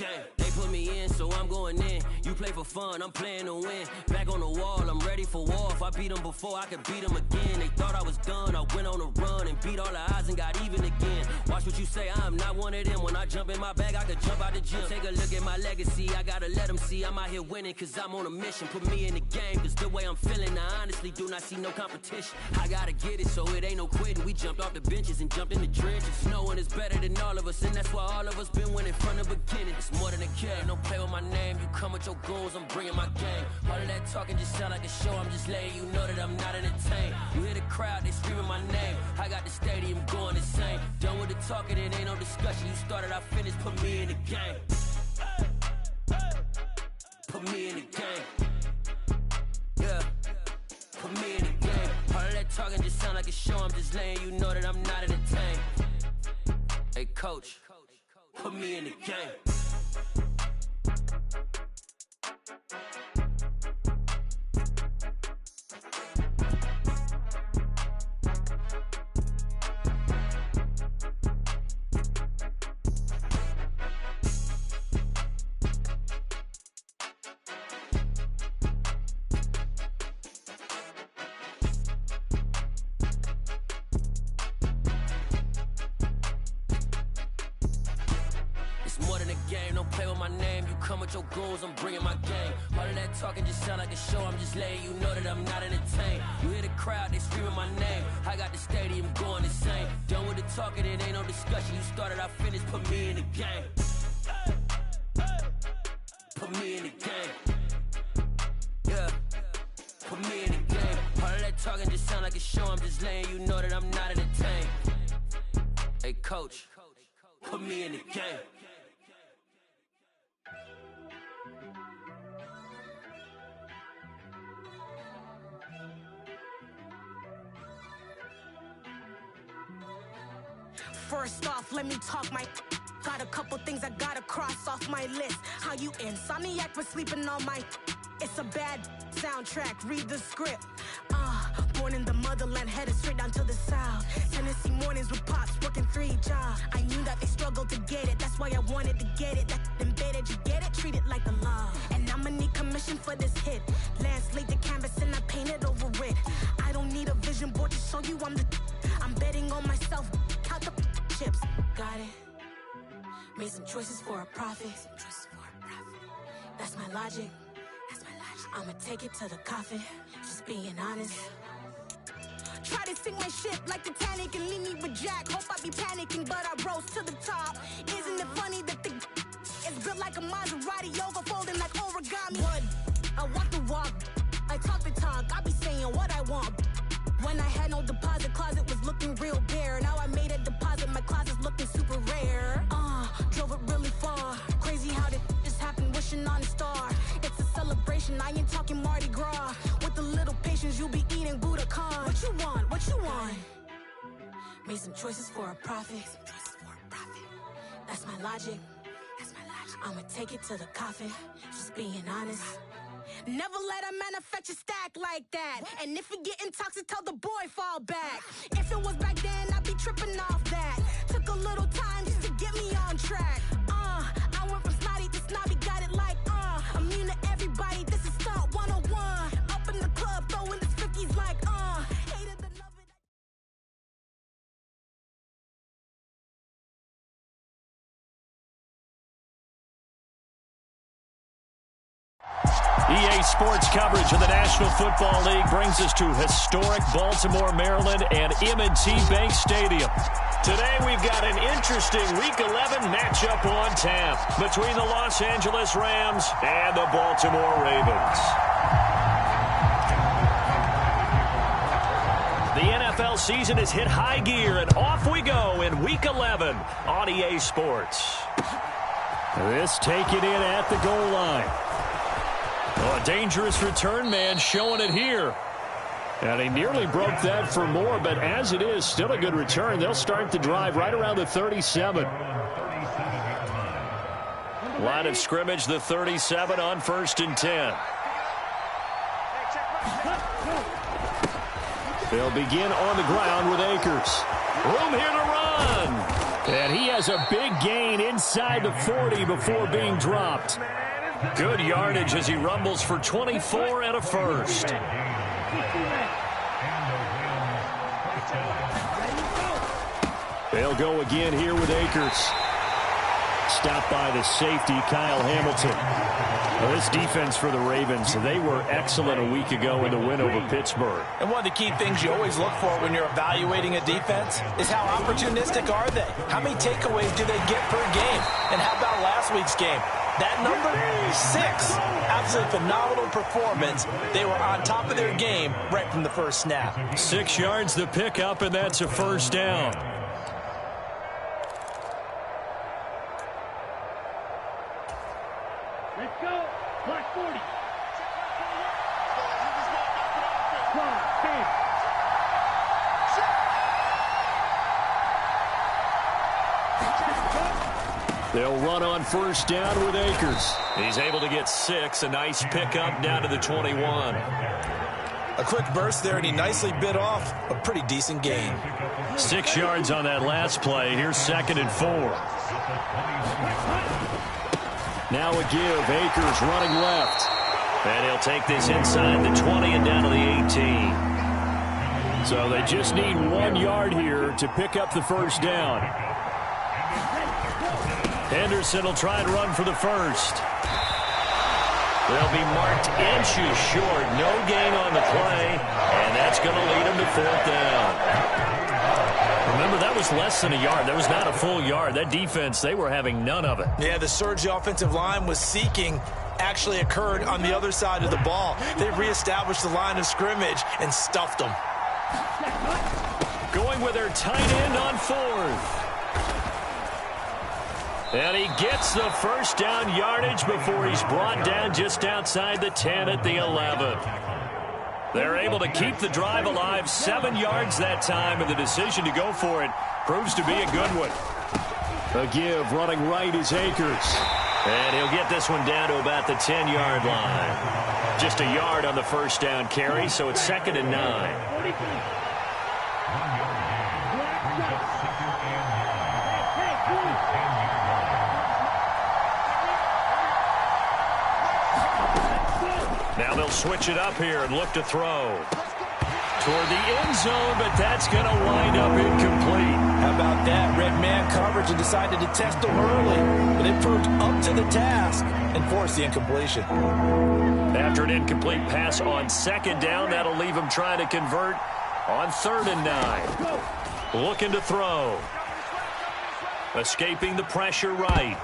game. They put me in, so I'm going in. You play for fun, I'm playing to win. Back on the wall, I'm ready for war. If I beat them before, I could beat them again. They thought I was done, I went on a run and beat all the odds and got even again. Watch what you say, I'm not one of them. When I jump in my bag, I could jump out the gym. Take a look at my legacy, I gotta let them see I'm out here winning, cause I'm on a mission. Put me in the game, cause the way I'm feeling, I honestly do not see no competition. I gotta get it, so it ain't no quitting. We jumped off the benches and jumped in the trenches. No one is better than all of us, and that's why all of us been winning from the beginning. It's more than a game, don't play with my name. You come with your goons, I'm bringing my game. All of that talking just sound like a show, I'm just letting you know that I'm not entertained. You hear the crowd, they screaming my name. I got the stadium going insane. Done with the talking, it ain't no discussion. You started, I finished, put me in the game. Put me in the game. Yeah, put me in the game. All of that talking just sound like a show, I'm just letting you know that I'm not entertained. Hey coach, put me in the game. Your goons, I'm bringing my game. All of that talking just sound like a show, I'm just letting you know that I'm not entertained. You hear the crowd, they screaming my name. I got the stadium going insane. Done with the talking, it ain't no discussion. You started, I finished, put me in the game. Put me in the game. Yeah, put me in the game. All of that talking just sound like a show, I'm just letting you know that I'm not entertained. Hey coach, put me in the game. First off, let me talk my. Got a couple things I gotta cross off my list. How you insomniac for sleeping on my. It's a bad soundtrack, read the script. Born in the motherland, headed straight down to the south. Tennessee mornings with pops, working 3 jobs. I knew that they struggled to get it, that's why I wanted to get it. That embedded, you get it, treat it like a law. And I'ma need commission for this hit. Lance laid the canvas and I painted over it. I don't need a vision board to show you I'm betting on myself, count the chips. Got it. Made some choices for a profit. That's my logic. I'ma take it to the coffin, just being honest. Try to sink my ship like Titanic and leave me with Jack. Hope I be panicking, but I rose to the top. Isn't it funny that the is built like a Maserati, yoga folding like origami? What? I walk the walk, I talk the talk, I be saying what I want. When I had no deposit, closet was looking real bare. Now I made a deposit, my closet's looking super rare. Drove it really far. Crazy how did just happen, wishing on a star. It's a celebration, I ain't talking Mardi Gras. With a little patience, you'll be eating Budokan. What you want? What you want? Made some choices for a profit. That's my logic. I'ma take it to the coffin, just being honest. Never let a manufacture stack like that. And if you getting toxic, tell the boy fall back. If it was back then, I'd be tripping off that. Took a little time just to get me on track. I went from snotty to snobby, got it like immune to everybody, this is stunt 101. Up in the club, throwing the cookies like hated the love it. EA Sports coverage of the National Football League brings us to historic Baltimore, Maryland, and M&T Bank Stadium. Today we've got an interesting Week 11 matchup on tap between the Los Angeles Rams and the Baltimore Ravens. The NFL season has hit high gear, and off we go in Week 11 on EA Sports. This taken in at the goal line. Oh, a dangerous return man showing it here. And he nearly broke that for more, but as it is, still a good return. They'll start the drive right around the 37. Line of scrimmage, the 37 on 1st and 10. They'll begin on the ground with Akers. Room here to run. And he has a big gain inside the 40 before being dropped. Good yardage as he rumbles for 24 and a first. They'll go again here with Akers. Stopped by the safety, Kyle Hamilton. Well, this defense for the Ravens, they were excellent a week ago in the win over Pittsburgh. And one of the key things you always look for when you're evaluating a defense is how opportunistic are they? How many takeaways do they get per game? And how about last week's game? That number, 6. Absolutely phenomenal performance. They were on top of their game right from the first snap. 6 yards the pickup, and that's a first down. Let's go. Clock 40. They'll run on first down with Akers. He's able to get 6. A nice pickup down to the 21. A quick burst there, and he nicely bit off a pretty decent gain. 6 yards on that last play. Here's 2nd and 4. Now a give. Akers running left. And he'll take this inside the 20 and down to the 18. So they just need 1 yard here to pick up the first down. Henderson will try and run for the first. They'll be marked inches short. No gain on the play, and that's going to lead them to 4th down. Remember, that was less than a yard. That was not a full yard. That defense, they were having none of it. Yeah, the surge the offensive line was seeking actually occurred on the other side of the ball. They reestablished the line of scrimmage and stuffed them. Going with their tight end on 4th. And he gets the first down yardage before he's brought down just outside the 10 at the 11. They're able to keep the drive alive, 7 yards that time, and the decision to go for it proves to be a good one. A give running right is Akers. And he'll get this one down to about the 10-yard line. Just a yard on the first down carry, so it's 2nd and 9. Now they'll switch it up here and look to throw. Toward the end zone, but that's going to wind up incomplete. How about that? Red man coverage and decided to test them early, but it proved up to the task and forced the incompletion. After an incomplete pass on 2nd down, that'll leave him trying to convert on 3rd and 9. Looking to throw. Escaping the pressure right.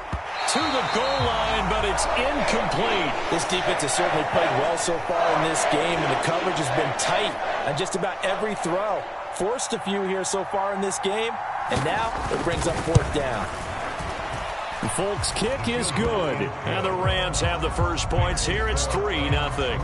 To the goal line, but it's incomplete. This defense has certainly played well so far in this game, and the coverage has been tight on just about every throw. Forced a few here so far in this game, and now it brings up 4th down. Folks' kick is good, and the Rams have the first points here. It's 3-0.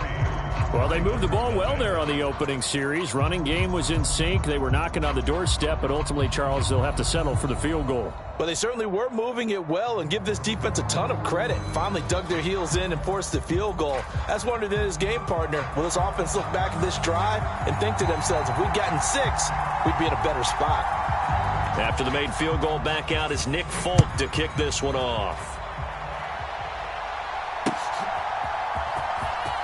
Well, they moved the ball well there on the opening series. Running game was in sync. They were knocking on the doorstep, but ultimately, Charles, they'll have to settle for the field goal. Well, they certainly were moving it well, and give this defense a ton of credit. Finally dug their heels in and forced the field goal. That's wondered to his game partner. Will this offense look back at this drive and think to themselves, if we'd gotten 6, we'd be in a better spot. After the made field goal, back out is Nick Folk to kick this one off.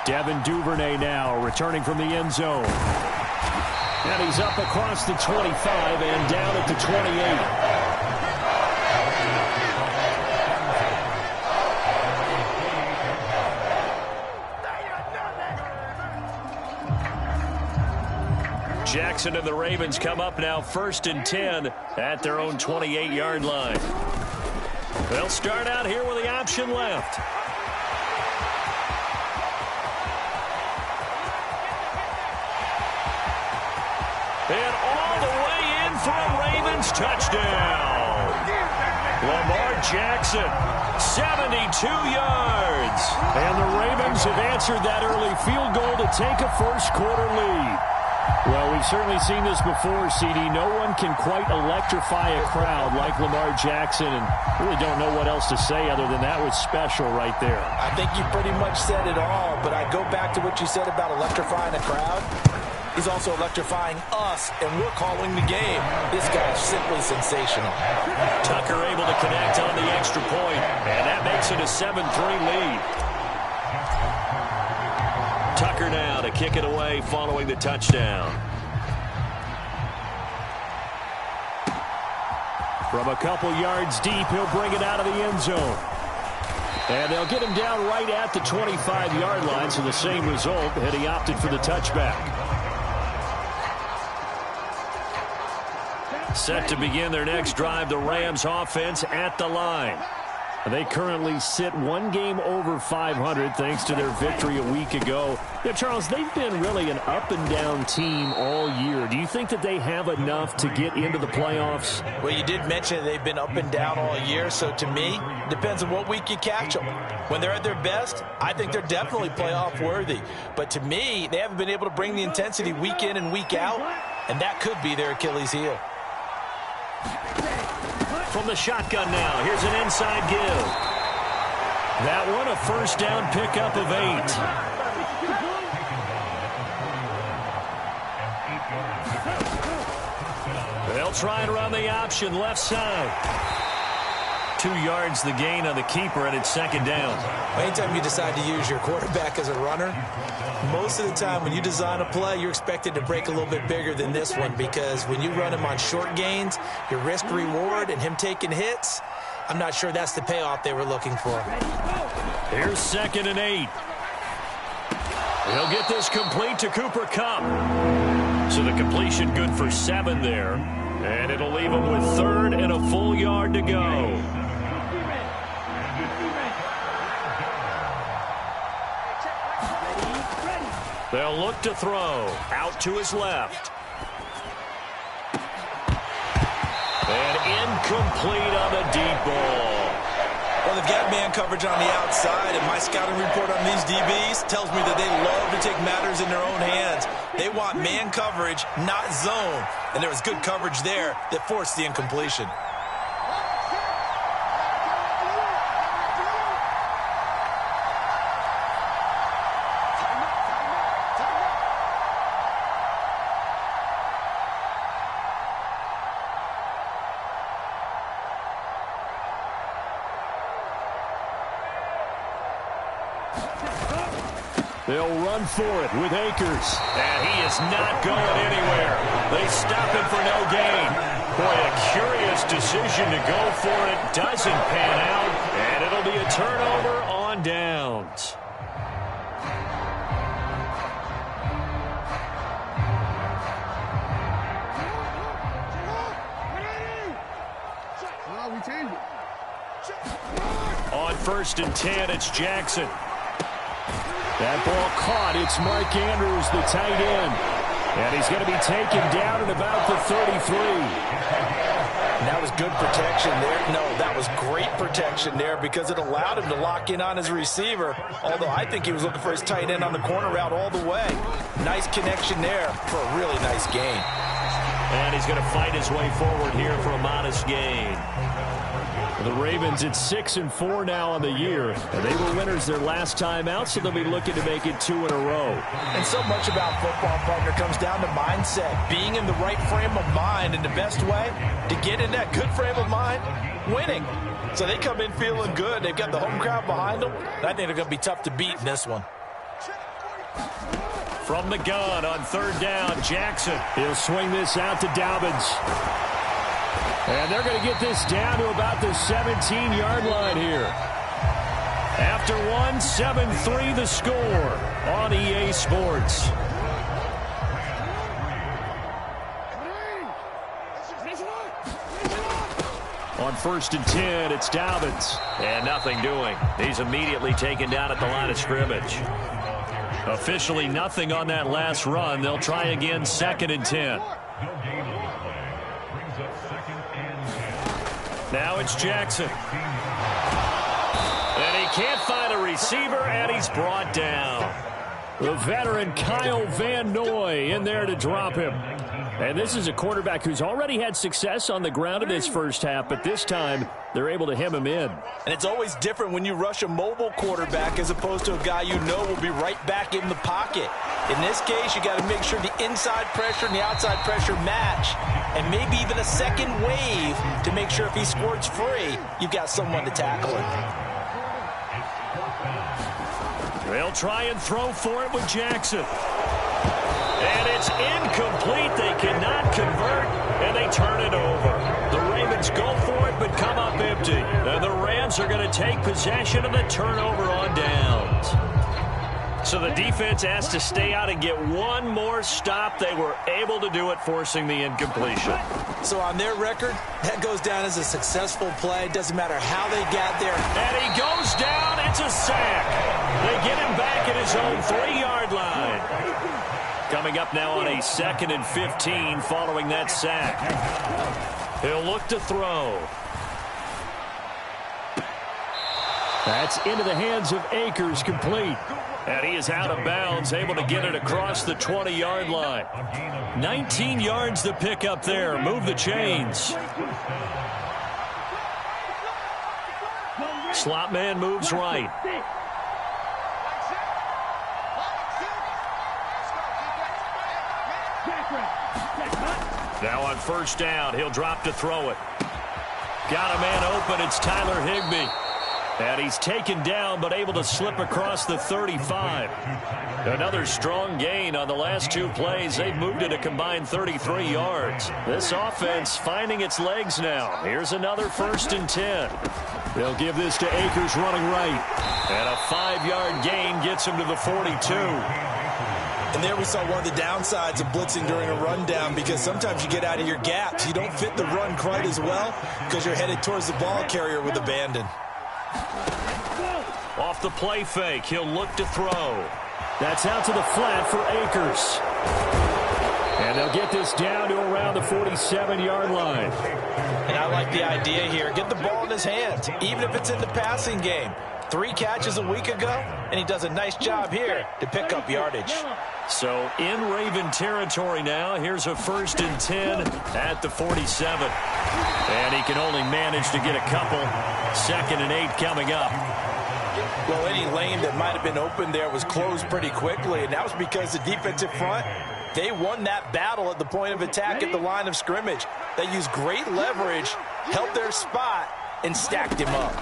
Devin Duvernay now returning from the end zone. And he's up across the 25 and down at the 28. Jackson and the Ravens come up now 1st and 10 at their own 28-yard line. They'll start out here with the option left. And all the way in for a Ravens touchdown. Lamar Jackson, 72 yards. And the Ravens have answered that early field goal to take a first-quarter lead. Well, we've certainly seen this before, CD. No one can quite electrify a crowd like Lamar Jackson, and really don't know what else to say other than that was special right there. I think you pretty much said it all, but I go back to what you said about electrifying a crowd. He's also electrifying us, and we're calling the game. This guy's simply sensational. Tucker able to connect on the extra point, and that makes it a 7-3 lead. Tucker now to kick it away following the touchdown. From a couple yards deep, he'll bring it out of the end zone. And they'll get him down right at the 25-yard line, so the same result, and he opted for the touchback. Set to begin their next drive, the Rams offense at the line. They currently sit one game over 500 thanks to their victory a week ago. Yeah, Charles, they've been really an up-and-down team all year. Do you think that they have enough to get into the playoffs? Well, you did mention they've been up and down all year, so to me, depends on what week you catch them. When they're at their best, I think they're definitely playoff-worthy. But to me, they haven't been able to bring the intensity week in and week out, and that could be their Achilles heel. From the shotgun now, here's an inside give. That one a first down pickup of 8. They'll try and run the option left side. 2 yards the gain on the keeper, and it's second down. Anytime you decide to use your quarterback as a runner, most of the time when you design a play, you're expected to break a little bit bigger than this one, because when you run him on short gains, your risk-reward and him taking hits, I'm not sure that's the payoff they were looking for. Here's 2nd and 8. He'll get this complete to Cooper Kupp. So the completion good for 7 there. And it'll leave him with 3rd and a full yard to go. They'll look to throw. Out to his left. And incomplete on the deep ball. Well, they've got man coverage on the outside, and my scouting report on these DBs tells me that they love to take matters in their own hands. They want man coverage, not zone. And there was good coverage there that forced the incompletion. They'll run for it with Akers. And he is not going anywhere. They stop him for no gain. Boy, a curious decision to go for it. Doesn't pan out. And it'll be a turnover on downs. On 1st and 10, it's Jackson. That ball caught. It's Mark Andrews, the tight end. And he's going to be taken down at about the 33. That was good protection there. No, that was great protection there because it allowed him to lock in on his receiver. Although I think he was looking for his tight end on the corner route all the way. Nice connection there for a really nice gain. And he's going to fight his way forward here for a modest gain. The Ravens at 6-4 now on the year. And they were winners their last time out, so they'll be looking to make it 2 in a row. And so much about football, partner, comes down to mindset. Being in the right frame of mind, and the best way to get in that good frame of mind, winning. So they come in feeling good. They've got the home crowd behind them. And I think they're going to be tough to beat in this one. From the gun on 3rd down, Jackson. He'll swing this out to Dobbins. And they're going to get this down to about the 17-yard line here. After 1, 7-3 the score on EA Sports. On 1st and 10, it's Dobbins. And nothing doing. He's immediately taken down at the line of scrimmage. Officially nothing on that last run. They'll try again 2nd and 10. Now it's Jackson. And he can't find a receiver, and he's brought down. The veteran Kyle Van Noy in there to drop him. And this is a quarterback who's already had success on the ground in this first half, but this time they're able to hem him in. And it's always different when you rush a mobile quarterback as opposed to a guy you know will be right back in the pocket. In this case, you got to make sure the inside pressure and the outside pressure match, and maybe even a second wave to make sure if he squirts free, you've got someone to tackle him. They'll try and throw for it with Jackson. And it's incomplete. They cannot convert, and they turn it over. The Ravens go for it, but come up empty. And the Rams are going to take possession of the turnover on downs. So the defense has to stay out and get one more stop. They were able to do it, forcing the incompletion. So on their record, that goes down as a successful play. Doesn't matter how they got there. And he goes down. It's a sack. They get him back at his own 3-yard line. Coming up now on a 2nd and 15 following that sack. He'll look to throw. That's into the hands of Akers, complete. And he is out of bounds, able to get it across the 20-yard line. 19 yards to pick up there. Move the chains. Slot man moves right. Now on first down, he'll drop to throw it. Got a man open. It's Tyler Higbee. And he's taken down, but able to slip across the 35. Another strong gain on the last 2 plays. They've moved it a combined 33 yards. This offense finding its legs now. Here's another 1st and 10. They'll give this to Akers running right. And a 5-yard gain gets him to the 42. And there we saw one of the downsides of blitzing during a rundown, because sometimes you get out of your gaps. You don't fit the run quite as well because you're headed towards the ball carrier with abandon. Off the play fake, he'll look to throw. That's out to the flat for Akers. And they'll get this down to around the 47-yard line. And I like the idea here. Get the ball in his hands, even if it's in the passing game. 3 catches a week ago, and he does a nice job here to pick up yardage. So in Raven territory now. Here's a 1st and 10 at the 47. And he can only manage to get a couple. 2nd and 8 coming up. Well, any lane that might have been open there was closed pretty quickly, and that was because the defensive front, they won that battle at the point of attack at the line of scrimmage. They used great leverage, held their spot, and stacked him up.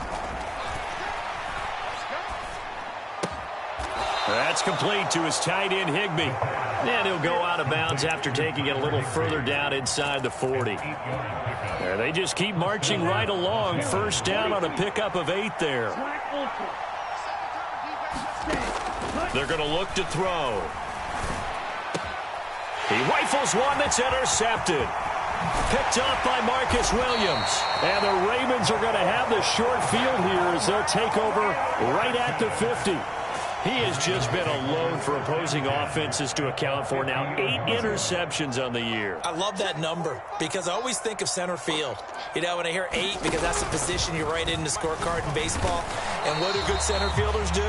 That's complete to his tight end, Higbee. And he'll go out of bounds after taking it a little further down inside the 40. They just keep marching right along. 1st down on a pickup of 8 there. They're going to look to throw. He rifles one that's intercepted. Picked off by Marcus Williams. And the Ravens are going to have the short field here as they'll take over right at the 50. He has just been a load for opposing offenses to account for. Now 8 interceptions on the year. I love that number because I always think of center field. You know, when I hear 8, because that's the position you write in the scorecard in baseball. And what do good center fielders do?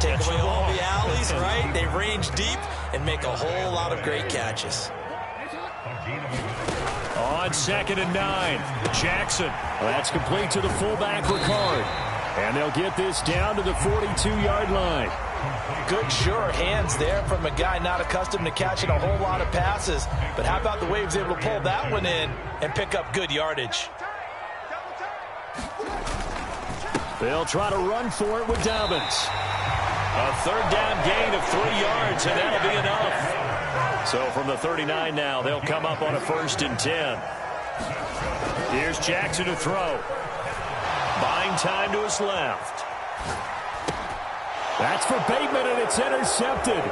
Take away all the alleys, right? They range deep and make a whole lot of great catches. On 2nd and 9, Jackson. That's complete to the fullback, Ricard. And they'll get this down to the 42-yard line. Good, sure hands there from a guy not accustomed to catching a whole lot of passes. But how about the way he was able to pull that one in and pick up good yardage? They'll try to run for it with Dobbins. A 3rd down gain of 3 yards, and that'll be enough. So from the 39 now, they'll come up on a 1st and 10. Here's Jackson to throw. Buying time to his left. That's for Bateman, and it's intercepted.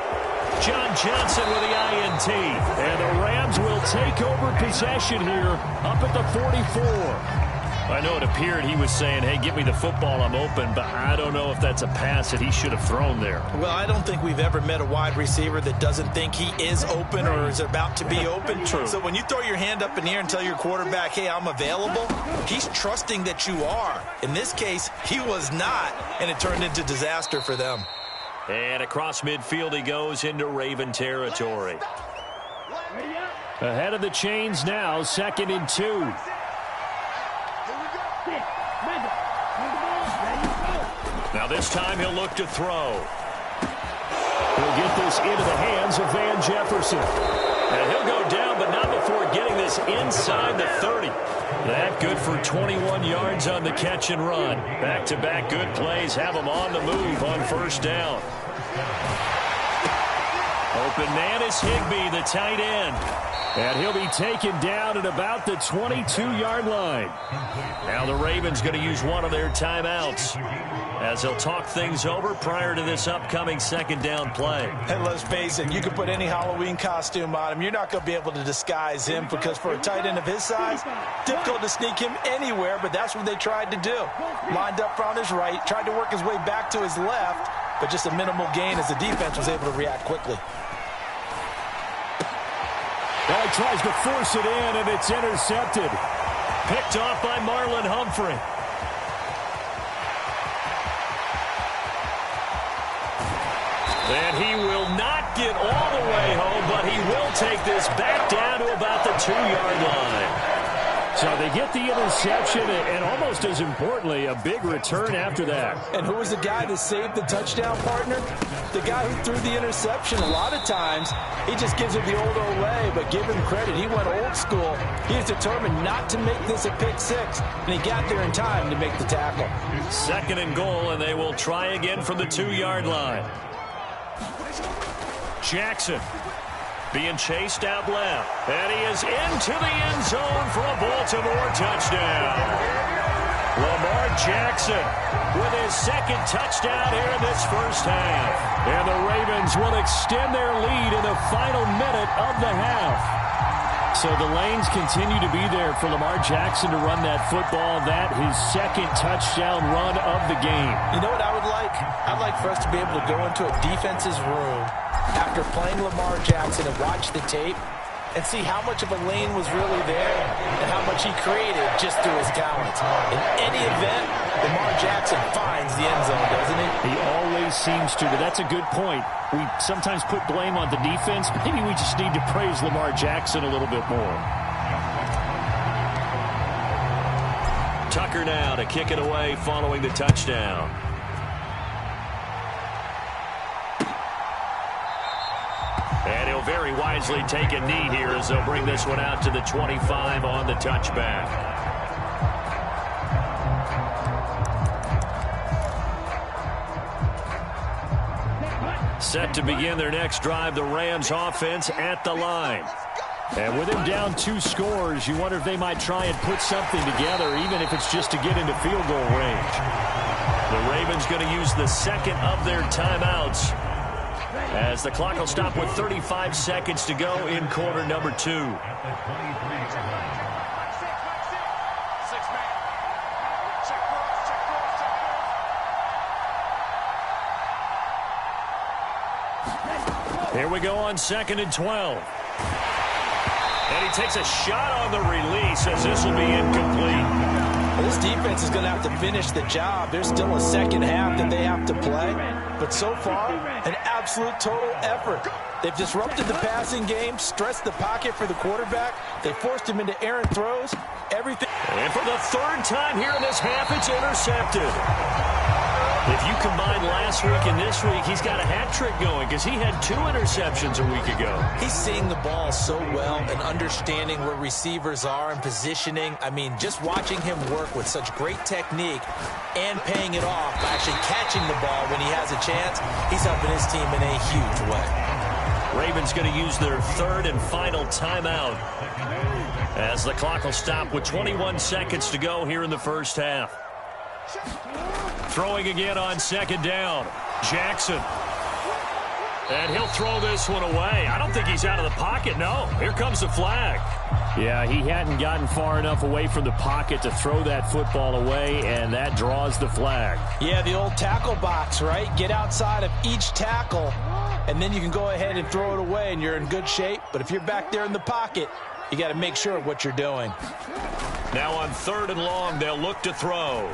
John Johnson with the INT. And the Rams will take over possession here up at the 44. I know it appeared he was saying, hey, give me the football, I'm open, but I don't know if that's a pass that he should have thrown there. Well, I don't think we've ever met a wide receiver that doesn't think he is open or is about to be open. True. So when you throw your hand up in the air and tell your quarterback, hey, I'm available, he's trusting that you are. In this case, he was not, and it turned into disaster for them. And across midfield he goes into Raven territory. Ahead of the chains now, 2nd and 2. Now this time he'll look to throw. He'll get this into the hands of Van Jefferson. And he'll go down, but not before getting this inside the 30. That good for 21 yards on the catch and run. Back-to-back good plays have him on the move on 1st down. Open man is Higbee, the tight end. And he'll be taken down at about the 22-yard line. Now the Ravens going to use one of their timeouts as they'll talk things over prior to this upcoming 2nd down play. And let's face it, you can put any Halloween costume on him. You're not going to be able to disguise him because for a tight end of his size, difficult to sneak him anywhere, but that's what they tried to do. Lined up on his right, tried to work his way back to his left, but just a minimal gain as the defense was able to react quickly. Well, he tries to force it in, and it's intercepted. Picked off by Marlon Humphrey. And he will not get all the way home, but he will take this back down to about the 2-yard line. So they get the interception, and almost as importantly, a big return after that. And who was the guy that saved the touchdown, partner? The guy who threw the interception. A lot of times, he just gives it the old Olay, but give him credit. He went old school. He was determined not to make this a pick 6, and he got there in time to make the tackle. 2nd and goal, and they will try again from the 2-yard line. Jackson being chased out left. And he is into the end zone for a Baltimore touchdown. Lamar Jackson with his 2nd touchdown here in this 1st half. And the Ravens will extend their lead in the final minute of the half. So the lanes continue to be there for Lamar Jackson to run that football. That his 2nd touchdown run of the game. You know what I would like? I'd like for us to be able to go into a defense's room after playing Lamar Jackson and watch the tape and see how much of a lane was really there and how much he created just through his talents. In any event, Lamar Jackson finds the end zone, doesn't he? He always seems to, but that's a good point. We sometimes put blame on the defense. Maybe we just need to praise Lamar Jackson a little bit more. Tucker now to kick it away following the touchdown. And he'll very wisely take a knee here as they'll bring this one out to the 25 on the touchback. Set to begin their next drive, the Rams offense at the line. And with him down 2 scores, you wonder if they might try and put something together, even if it's just to get into field goal range. The Ravens going to use the 2nd of their timeouts, as the clock will stop with 35 seconds to go in quarter number 2. Here we go on 2nd and 12. And he takes a shot on the release as this will be incomplete. Well, this defense is going to have to finish the job. There's still a 2nd half that they have to play. But so far, an absolute total effort. They've disrupted the passing game, stressed the pocket for the quarterback. They forced him into errant throws. Everything. And for the 3rd time here in this half, it's intercepted. If you combine last week and this week, he's got a hat trick going because he had 2 interceptions a week ago. He's seeing the ball so well and understanding where receivers are and positioning. I mean, just watching him work with such great technique and paying it off by actually catching the ball when he has a chance, he's helping his team in a huge way. Ravens going to use their 3rd and final timeout as the clock will stop with 21 seconds to go here in the 1st half. Throwing again on 2nd down. Jackson. And he'll throw this one away. I don't think he's out of the pocket, no. Here comes the flag. Yeah, he hadn't gotten far enough away from the pocket to throw that football away, and that draws the flag. Yeah, the old tackle box, right? Get outside of each tackle, and then you can go ahead and throw it away, and you're in good shape. But if you're back there in the pocket, you got to make sure of what you're doing. Now on 3rd and long, they'll look to throw.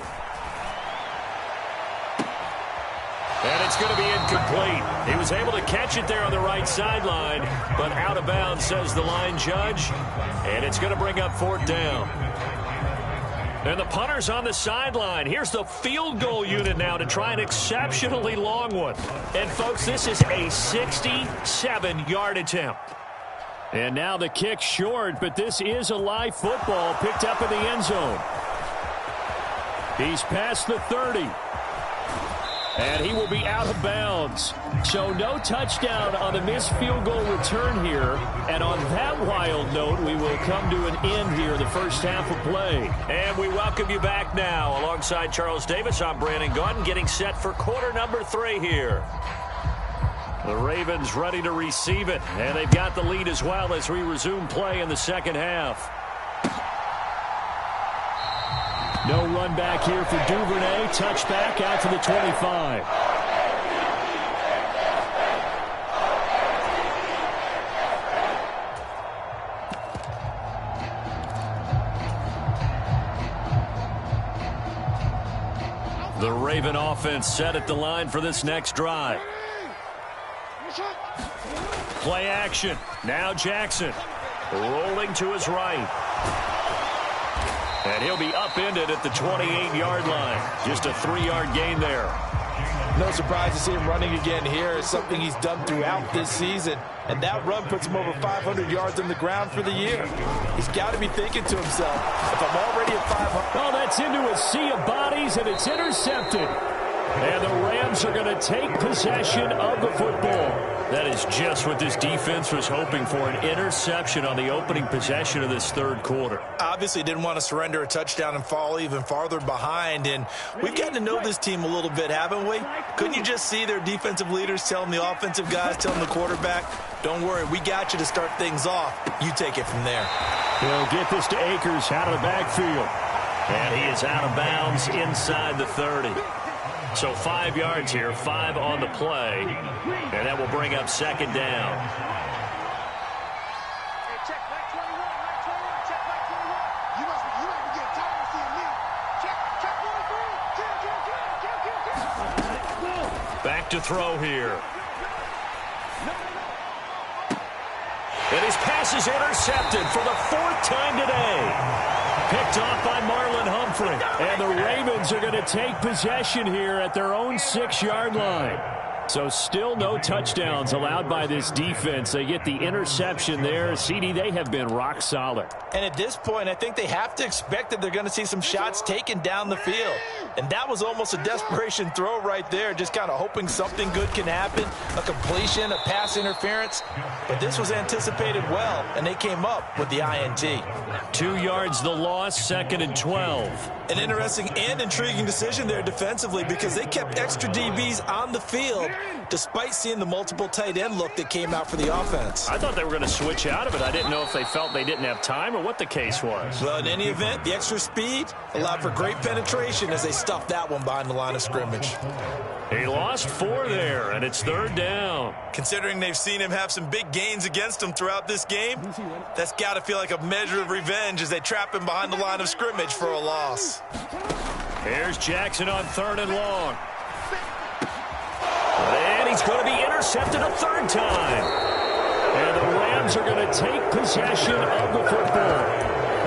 And it's going to be incomplete. He was able to catch it there on the right sideline, but out of bounds, says the line judge. And it's going to bring up 4th down. And the punter's on the sideline. Here's the field goal unit now to try an exceptionally long one. And, folks, this is a 67-yard attempt. And now the kick short, but this is a live football picked up in the end zone. He's past the 30. And he will be out of bounds. So no touchdown on the missed field goal return here. And on that wild note, we will come to an end here in the first half of play. And we welcome you back now. Alongside Charles Davis, I'm Brandon Gaudin, getting set for quarter number 3 here. The Ravens ready to receive it. And they've got the lead as well as we resume play in the second half. No run back here for Duvernay. Touchback out to the 25. The Raven offense set at the line for this next drive. Play action. Now Jackson rolling to his right. And he'll be upended at the 28-yard line. Just a 3-yard gain there. No surprise to see him running again here. It's something he's done throughout this season. And that run puts him over 500 yards on the ground for the year. He's got to be thinking to himself, if I'm already at 500. Oh, that's into a sea of bodies, and it's intercepted. And the Rams are going to take possession of the football. That is just what this defense was hoping for, an interception on the opening possession of this third quarter. Obviously didn't want to surrender a touchdown and fall even farther behind. And we've gotten to know this team a little bit, haven't we? Couldn't you just see their defensive leaders telling the offensive guys, telling the quarterback, don't worry, we got you to start things off. You take it from there. He'll get this to Akers out of the backfield. And he is out of bounds inside the 30. So 5 yards here, 5 on the play, and that will bring up second down. Back to throw here. And his pass is intercepted for the 4th time today. Picked off by Marlon Humphrey. And the Ravens are going to take possession here at their own 6-yard line. So still no touchdowns allowed by this defense. They get the interception there. CD, they have been rock solid. And at this point, I think they have to expect that they're going to see some shots taken down the field. And that was almost a desperation throw right there, just kind of hoping something good can happen, a completion, a pass interference. But this was anticipated well, and they came up with the INT. 2 yards the loss, 2nd and 12. An interesting and intriguing decision there defensively because they kept extra DBs on the field despite seeing the multiple tight end look that came out for the offense. I thought they were going to switch out of it. I didn't know if they felt they didn't have time or what the case was. Well, in any event, the extra speed allowed for great penetration as they stuffed that one behind the line of scrimmage. He lost 4 there, and it's 3rd down. Considering they've seen him have some big gains against them throughout this game, that's got to feel like a measure of revenge as they trap him behind the line of scrimmage for a loss. Here's Jackson on 3rd and long. And he's going to be intercepted a 3rd time. And the Rams are going to take possession of the football.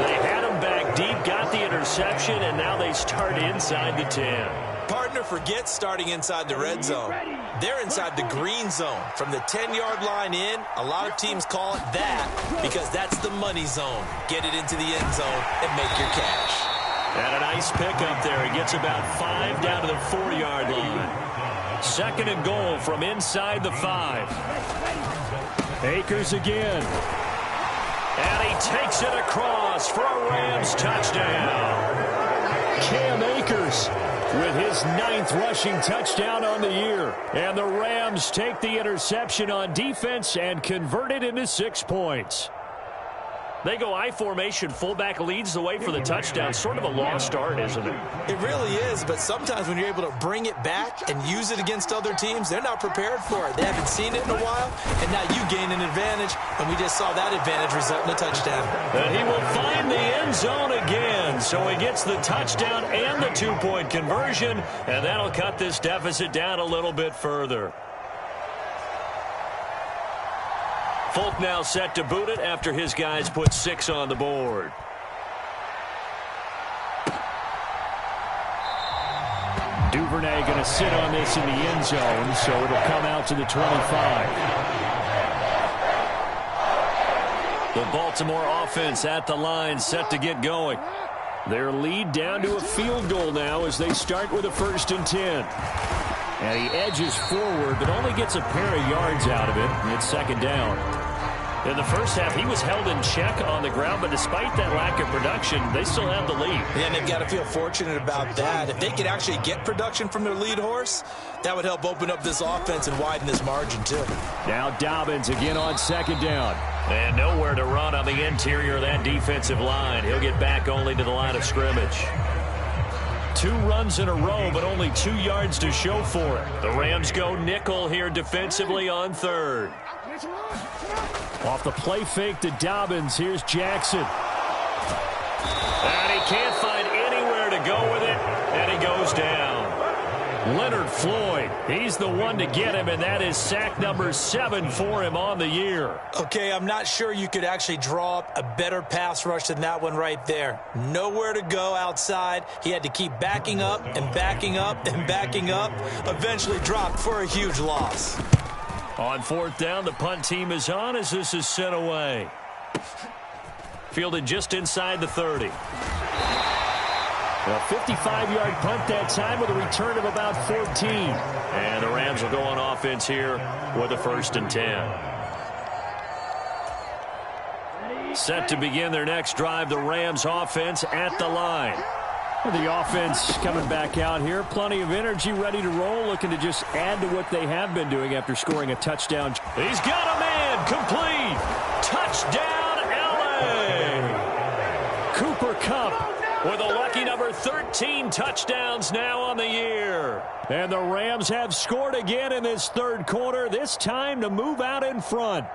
They had him back deep, got the interception, and now they start inside the 10. Partner forgets starting inside the red zone. They're inside the green zone. From the 10-yard line in, a lot of teams call it that because that's the money zone. Get it into the end zone and make your cash. And a nice pickup there. He gets about 5 down to the 4-yard line. 2nd and goal from inside the 5. Akers again. And he takes it across for a Rams touchdown. Cam Akers with his 9th rushing touchdown on the year. And the Rams take the interception on defense and convert it into 6 points. They go I formation. Fullback leads the way for the touchdown. Sort of a lost art, isn't it? It really is, but sometimes when you're able to bring it back and use it against other teams, they're not prepared for it. They haven't seen it in a while, and now you gain an advantage, and we just saw that advantage result in a touchdown. And he will find the end zone again, so he gets the touchdown and the 2-point conversion, and that'll cut this deficit down a little bit further. Folk now set to boot it after his guys put 6 on the board. Duvernay going to sit on this in the end zone, so it'll come out to the 25. The Baltimore offense at the line, set to get going. Their lead down to a field goal now as they start with a 1st and 10. And he edges forward, but only gets a pair of yards out of it. It's 2nd down. In the first half, he was held in check on the ground, but despite that lack of production, they still have the lead. And they've got to feel fortunate about that. If they could actually get production from their lead horse, that would help open up this offense and widen this margin, too. Now Dobbins again on 2nd down. And nowhere to run on the interior of that defensive line. He'll get back only to the line of scrimmage. 2 runs in a row, but only 2 yards to show for it. The Rams go nickel here defensively on 3rd. Off the play fake to Dobbins, here's Jackson. And he can't find anywhere to go with it, and he goes down. Leonard Floyd, he's the one to get him, and that is sack number 7 for him on the year. Okay, I'm not sure you could actually draw up a better pass rush than that one right there. Nowhere to go outside. He had to keep backing up and backing up and backing up. Eventually dropped for a huge loss. On 4th down, the punt team is on as this is sent away. Fielded just inside the 30. A 55-yard punt that time with a return of about 14. And the Rams will go on offense here with a 1st and 10. Set to begin their next drive, the Rams offense at the line. The offense coming back out here. Plenty of energy, ready to roll, looking to just add to what they have been doing after scoring a touchdown. He's got a man, complete. Touchdown, L.A. Cooper Kupp with a lucky number 13 touchdowns now on the year. And the Rams have scored again in this 3rd quarter, this time to move out in front.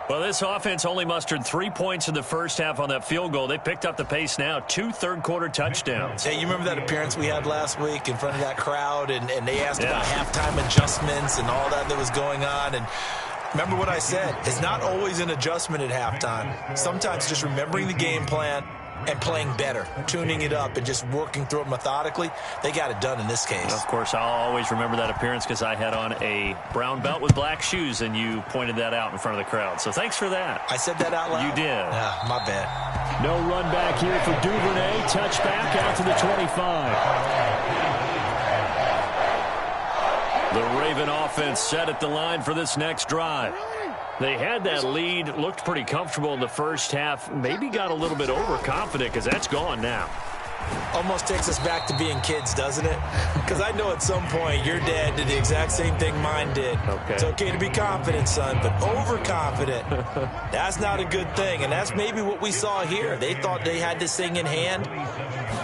Well, this offense only mustered 3 points in the first half on that field goal. They picked up the pace now. 2 3rd-quarter touchdowns. Hey, you remember that appearance we had last week in front of that crowd, and they asked about halftime adjustments and all that was going on, and remember what I said. It's not always an adjustment at halftime. Sometimes just remembering the game plan and playing better, tuning it up and just working through it methodically. They got it done in this case. Of course, I'll always remember that appearance because I had on a brown belt with black shoes, and you pointed that out in front of the crowd. So thanks for that. I said that out loud? You did. Yeah, my bad. No run back here for Duvernay. Touchback out to the 25. The Raven offense set at the line for this next drive. They had that lead, looked pretty comfortable in the first half, maybe got a little bit overconfident because that's gone now. Almost takes us back to being kids, doesn't it? Because I know at some point your dad did the exact same thing mine did. Okay. It's okay to be confident, son, but overconfident, that's not a good thing. And that's maybe what we saw here. They thought they had this thing in hand,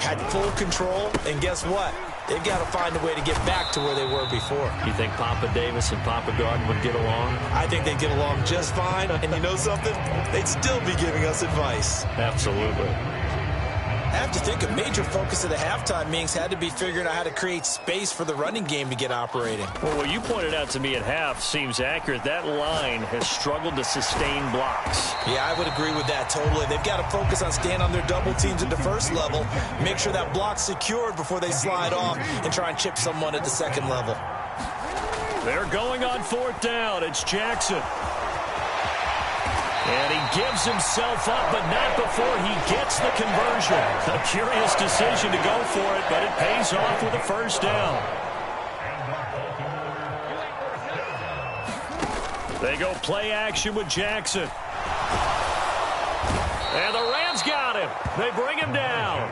had full control, and guess what? They've got to find a way to get back to where they were before. You think Papa Davis and Papa Garden would get along? I think they'd get along just fine. And you know something? They'd still be giving us advice. Absolutely. I have to think a major focus of the halftime meetings had to be figuring out how to create space for the running game to get operating. Well, what you pointed out to me at half seems accurate. That line has struggled to sustain blocks. Yeah, I would agree with that totally. They've got to focus on staying on their double teams at the first level, make sure that block's secured before they slide off and try and chip someone at the second level. They're going on 4th down. It's Jackson. And he gives himself up, but not before he gets the conversion. A curious decision to go for it, but it pays off with a 1st down. They go play action with Jackson. And the Rams got him. They bring him down.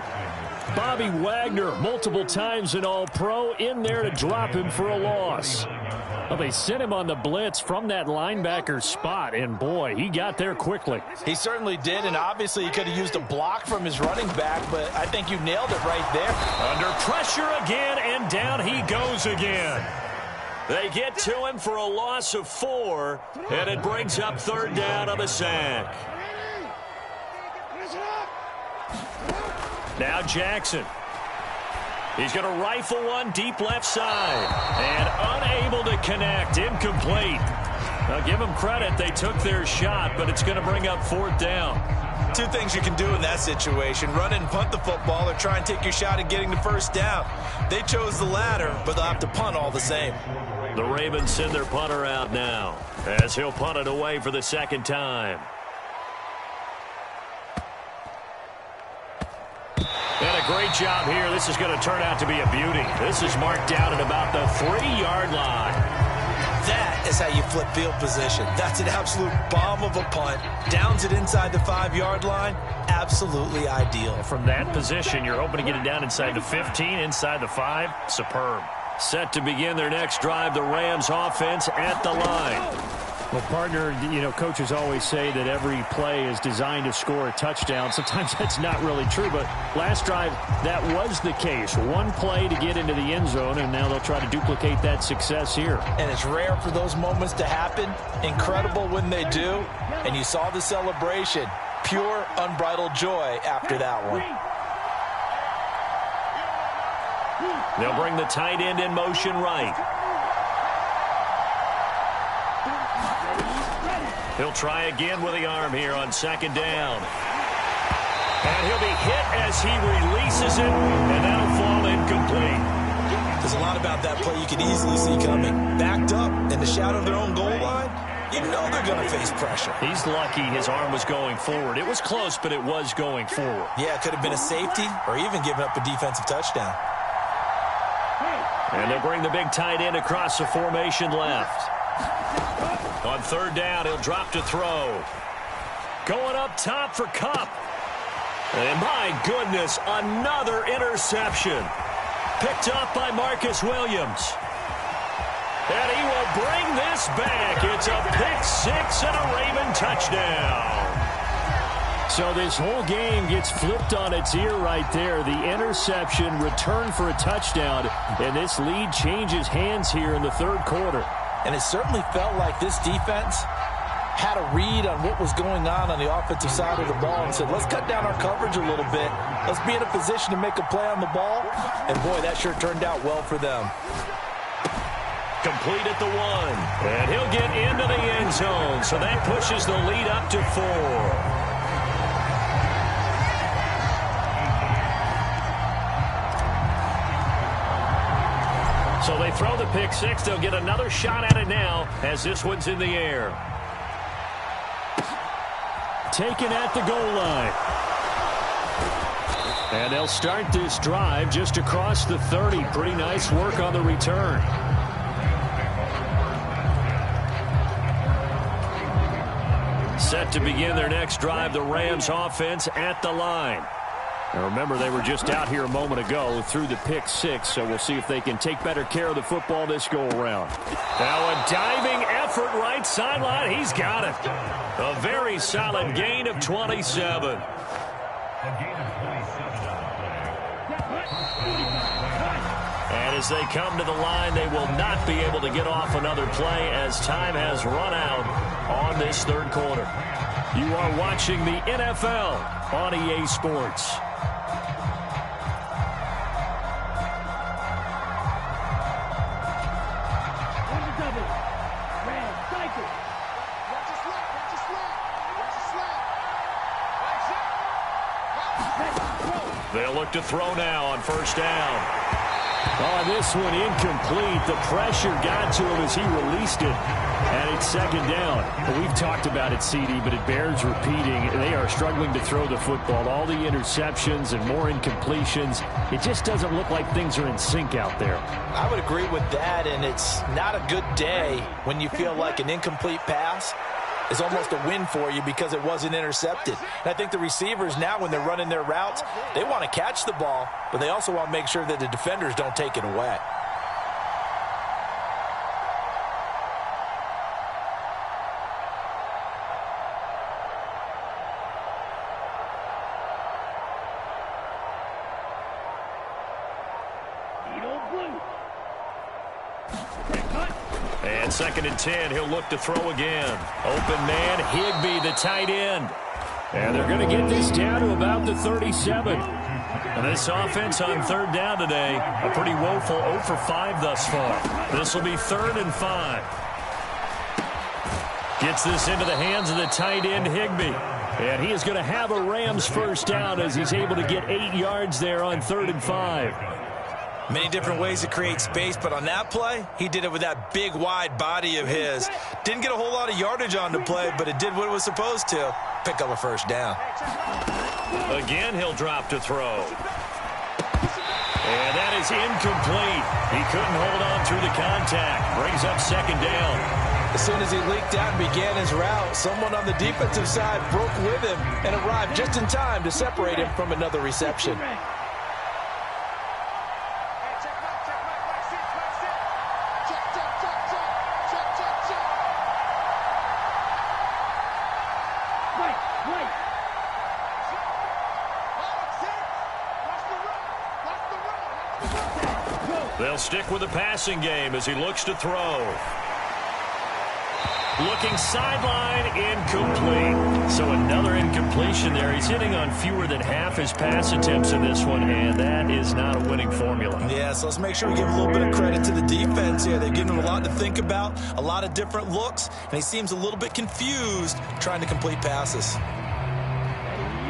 Bobby Wagner, multiple times an All-Pro, in there to drop him for a loss. Well, they sent him on the blitz from that linebacker spot, and boy, he got there quickly. He certainly did, and obviously he could have used a block from his running back, but I think you nailed it right there. Under pressure again, and down he goes again. They get to him for a loss of 4, and it brings up third down on the sack. Now Jackson. He's going to rifle one deep left side. And unable to connect. Incomplete. Now give them credit. They took their shot, but it's going to bring up fourth down. Two things you can do in that situation. Run it and punt the football or try and take your shot at getting the first down. They chose the latter, but they'll have to punt all the same. The Ravens send their punter out now as he'll punt it away for the second time. And a great job here. This is going to turn out to be a beauty. This is marked down at about the 3-yard line. That is how you flip field position. That's an absolute bomb of a punt. Downs it inside the 5-yard line. Absolutely ideal. From that position, you're hoping to get it down inside the 15, inside the 5. Superb. Set to begin their next drive, the Rams offense at the line. Well, partner, you know, coaches always say that every play is designed to score a touchdown. Sometimes that's not really true, but last drive, that was the case. One play to get into the end zone, and now they'll try to duplicate that success here. And it's rare for those moments to happen. Incredible when they do. And you saw the celebration. Pure, unbridled joy after that one. They'll bring the tight end in motion right. He'll try again with the arm here on second down. And he'll be hit as he releases it, and that'll fall incomplete. There's a lot about that play you can easily see coming. Backed up in the shadow of their own goal line, you know they're going to face pressure. He's lucky his arm was going forward. It was close, but it was going forward. Yeah, it could have been a safety or even given up a defensive touchdown. And they'll bring the big tight end across the formation left. On third down, he'll drop to throw. Going up top for Kupp. And my goodness, another interception. Picked up by Marcus Williams. And he will bring this back. It's a pick-6 and a Raven touchdown. So this whole game gets flipped on its ear right there. The interception, return for a touchdown, and this lead changes hands here in the third quarter. And it certainly felt like this defense had a read on what was going on the offensive side of the ball and said, let's cut down our coverage a little bit. Let's be in a position to make a play on the ball. And, boy, that sure turned out well for them. Complete at the 1. And he'll get into the end zone. So that pushes the lead up to 4. So they throw the pick-6. They'll get another shot at it now as this one's in the air. Taken at the goal line. And they'll start this drive just across the 30. Pretty nice work on the return. Set to begin their next drive, the Rams offense at the line. Now remember, they were just out here a moment ago through the pick-6, so we'll see if they can take better care of the football this go-around. Now a diving effort right sideline. He's got it. A very solid gain of 27. And as they come to the line, they will not be able to get off another play as time has run out on this third quarter. You are watching the NFL on EA Sports. They'll look to throw now on first down. Oh, this one incomplete. The pressure got to him as he released it. And it's second down. We've talked about it, CD, but it bears repeating. They are struggling to throw the football. All the interceptions and more incompletions. It just doesn't look like things are in sync out there. I would agree with that, and it's not a good day when you feel like an incomplete pass is almost a win for you because it wasn't intercepted. And I think the receivers now, when they're running their routes, they want to catch the ball, but they also want to make sure that the defenders don't take it away. And 2nd and 10, he'll look to throw again. Open man, Higbee, the tight end. And they're going to get this down to about the 37. And this offense on 3rd down today, a pretty woeful 0 for 5 thus far. This will be 3rd and 5. Gets this into the hands of the tight end, Higbee. And he is going to have a Rams first down as he's able to get 8 yards there on 3rd and 5. Many different ways to create space, but on that play, he did it with that big, wide body of his. Didn't get a whole lot of yardage on the play, but it did what it was supposed to. Pick up a first down. Again, he'll drop to throw. And that is incomplete. He couldn't hold on through the contact. Brings up 2nd down. As soon as he leaked out and began his route, someone on the defensive side broke with him and arrived just in time to separate him from another reception. They'll stick with the passing game as he looks to throw. Looking sideline, incomplete. So another incompletion there. He's hitting on fewer than half his pass attempts in this one, and that is not a winning formula. Yeah, so let's make sure we give a little bit of credit to the defense here. They've given him a lot to think about, a lot of different looks, and he seems a little bit confused trying to complete passes.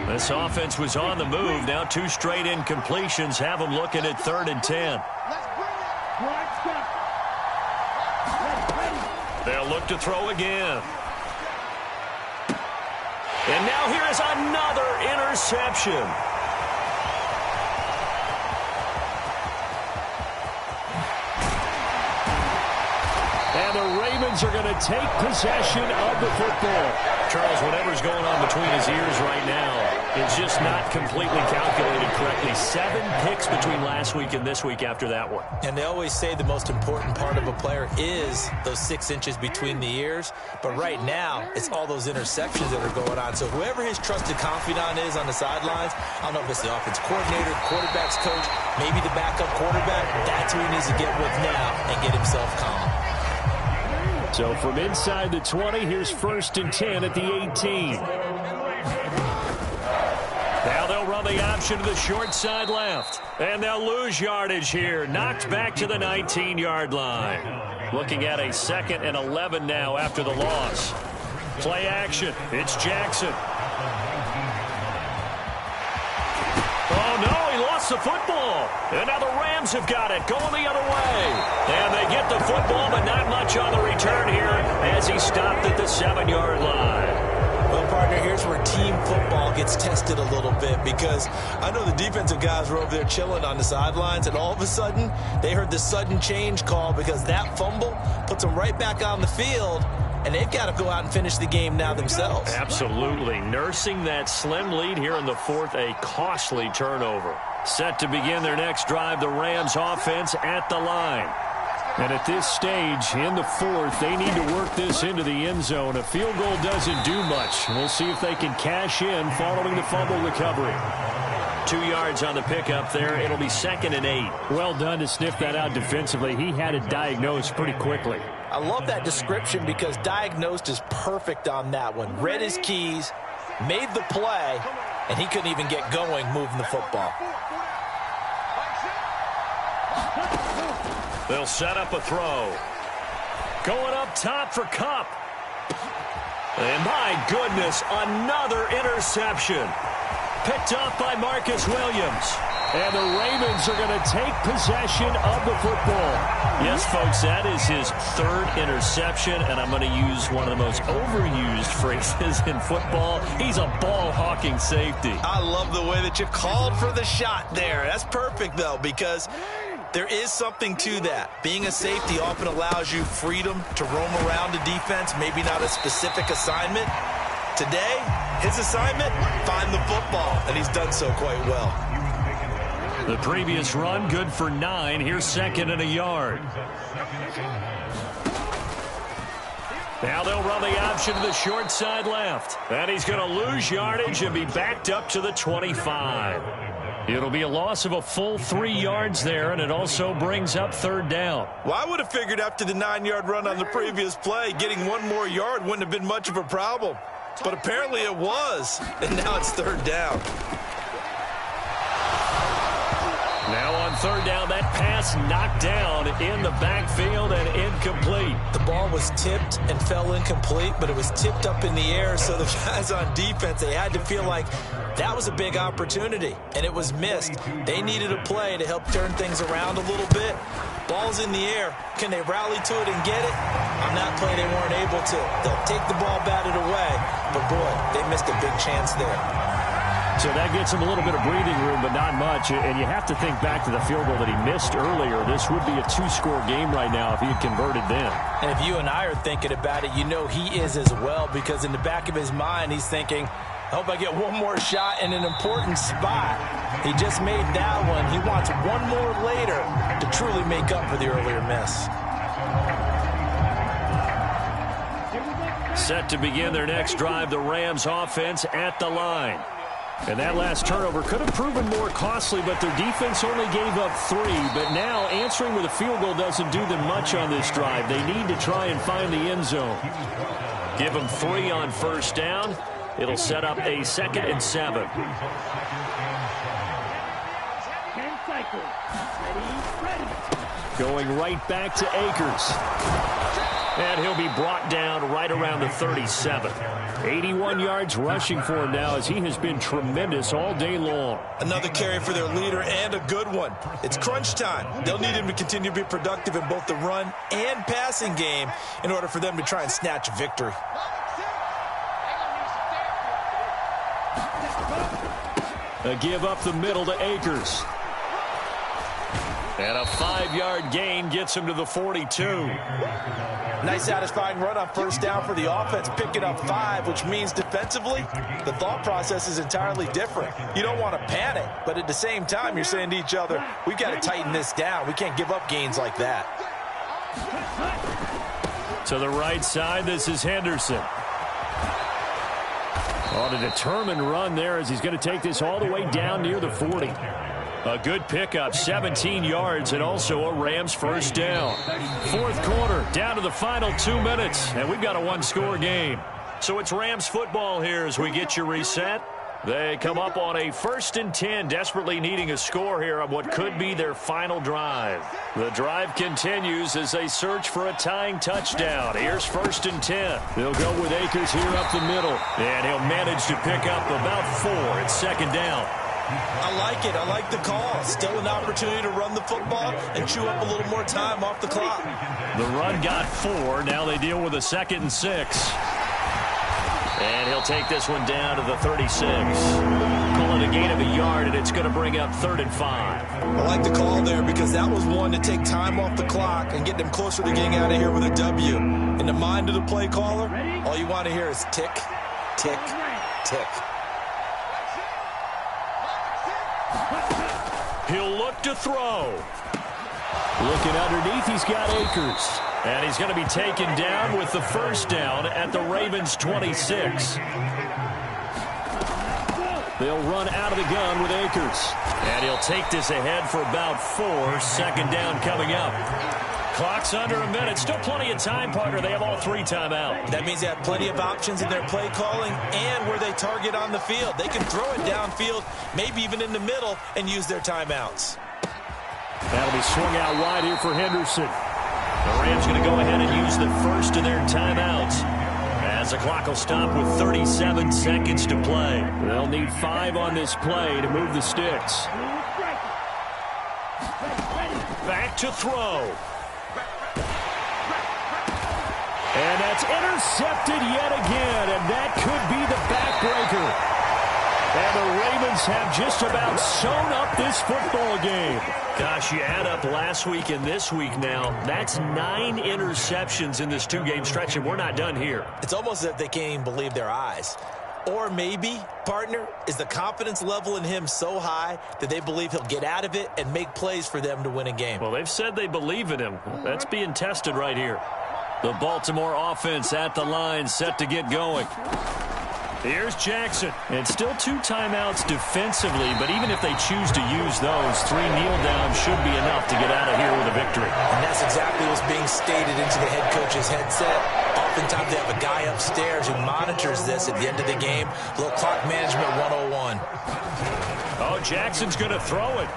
This offense was on the move. Now 2 straight incompletions have them looking at 3rd and 10. They'll look to throw again. And now here is another interception. And the Ravens are going to take possession of the football. Charles, whatever's going on between his ears right now, it's just not completely calculated correctly. 7 picks between last week and this week after that one. And they always say the most important part of a player is those 6 inches between the ears. But right now, it's all those interceptions that are going on. So whoever his trusted confidant is on the sidelines, I don't know if it's the offense coordinator, quarterback's coach, maybe the backup quarterback, that's who he needs to get with now and get himself calm. So from inside the 20, here's 1st and 10 at the 18. Now they'll run the option to the short side left. And they'll lose yardage here. Knocked back to the 19-yard line. Looking at a 2nd and 11 now after the loss. Play action. It's Jackson. Oh, no, he lost the football. And now the Rams have got it, going the other way. And they get the football, but not much on the return here as he stopped at the 7-yard line. Well, partner, here's where team football gets tested a little bit, because I know the defensive guys were over there chilling on the sidelines, and all of a sudden, they heard the sudden change call because that fumble puts them right back on the field, and they've got to go out and finish the game now themselves. Absolutely. Nursing that slim lead here in the 4th, a costly turnover. Set to begin their next drive, the Rams offense at the line. And at this stage, in the 4th, they need to work this into the end zone. A field goal doesn't do much. We'll see if they can cash in following the fumble recovery. 2 yards on the pickup there. It'll be 2nd and 8. Well done to sniff that out defensively. He had it diagnosed pretty quickly. I love that description because diagnosed is perfect on that one. Read his keys, made the play, and he couldn't even get going moving the football. They'll set up a throw. Going up top for Kupp. And my goodness, another interception. Picked off by Marcus Williams. And the Ravens are going to take possession of the football. Yes, folks, that is his 3rd interception, and I'm going to use one of the most overused phrases in football. He's a ball-hawking safety. I love the way that you called for the shot there. That's perfect, though, because There is something to that. Being a safety often allows you freedom to roam around the defense, maybe not a specific assignment. Today, his assignment, find the football, and he's done so quite well. The previous run, good for 9. Here's second and a yard. Now they'll run the option to the short side left. And he's going to lose yardage and be backed up to the 25. It'll be a loss of a full 3 yards there, and it also brings up third down. Well, I would have figured after the 9-yard run on the previous play, getting 1 more yard wouldn't have been much of a problem. But apparently it was, and now it's third down. Now on third down, that pass knocked down in the backfield and incomplete. The ball was tipped and fell incomplete, but it was tipped up in the air, so the guys on defense, they had to feel like that was a big opportunity, and it was missed. They needed a play to help turn things around a little bit. Ball's in the air. Can they rally to it and get it? On that play, they weren't able to. They'll take the ball batted away, but boy, they missed a big chance there. So that gets him a little bit of breathing room, but not much. And you have to think back to the field goal that he missed earlier. This would be a 2-score game right now if he had converted then. And if you and I are thinking about it, you know he is as well, because in the back of his mind, he's thinking, I hope I get one more shot in an important spot. He just made that one. He wants one more later to truly make up for the earlier miss. Set to begin their next drive, the Rams offense at the line. And that last turnover could have proven more costly, but their defense only gave up 3. But now answering with a field goal doesn't do them much on this drive. They need to try and find the end zone. Give them 3 on first down. It'll set up a 2nd and 7. 10 cycles. Ready. Going right back to Akers. And he'll be brought down right around the 37. 81 yards rushing for him now, as he has been tremendous all day long. Another carry for their leader, and a good one. It's crunch time. They'll need him to continue to be productive in both the run and passing game in order for them to try and snatch a victory. A give up the middle to Akers. And a 5-yard gain gets him to the 42. Nice satisfying run on first down for the offense, picking up 5, which means defensively, the thought process is entirely different. You don't want to panic, but at the same time, you're saying to each other, we've got to tighten this down. We can't give up gains like that. To the right side, this is Henderson. On a determined run there, as he's going to take this all the way down near the 40. A good pickup, 17 yards, and also a Rams first down. Fourth quarter, down to the final 2 minutes, and we've got a 1-score game. So it's Rams football here as we get you reset. They come up on a 1st and 10, desperately needing a score here on what could be their final drive. The drive continues as they search for a tying touchdown. Here's 1st and 10. They'll go with Akers here up the middle, and he'll manage to pick up about 4. It's 2nd down. I like it. I like the call. Still an opportunity to run the football and chew up a little more time off the clock. The run got 4. Now they deal with a 2nd and 6. And he'll take this one down to the 36. Call it a gain of a yard, and it's going to bring up 3rd and 5. I like the call there because that was one to take time off the clock and get them closer to getting out of here with a W. In the mind of the play caller, all you want to hear is tick, tick, tick. He'll look to throw. Looking underneath, he's got Akers. And he's going to be taken down with the first down at the Ravens' 26. They'll run out of the gun with Akers. And he'll take this ahead for about 4. 2nd down coming up. Clock's under a minute. Still plenty of time, partner. They have all 3 timeouts. That means they have plenty of options in their play calling and where they target on the field. They can throw it downfield, maybe even in the middle, and use their timeouts. That'll be swung out wide here for Henderson. The Rams going to go ahead and use the first of their timeouts, as the clock will stop with 37 seconds to play. They'll need 5 on this play to move the sticks. Back to throw. And that's intercepted yet again, and that could be the backbreaker. And the Ravens have just about sewn up this football game. Gosh, you add up last week and this week now, that's 9 interceptions in this 2-game stretch, and we're not done here. It's almost as if they can't even believe their eyes. Or maybe, partner, is the confidence level in him so high that they believe he'll get out of it and make plays for them to win a game. Well, they've said they believe in him. That's being tested right here. The Baltimore offense at the line, set to get going. Here's Jackson. And still 2 timeouts defensively, but even if they choose to use those, 3 kneel downs should be enough to get out of here with a victory. And that's exactly what's being stated into the head coach's headset. Oftentimes they have a guy upstairs who monitors this at the end of the game. A little clock management 101. Oh, Jackson's going to throw it.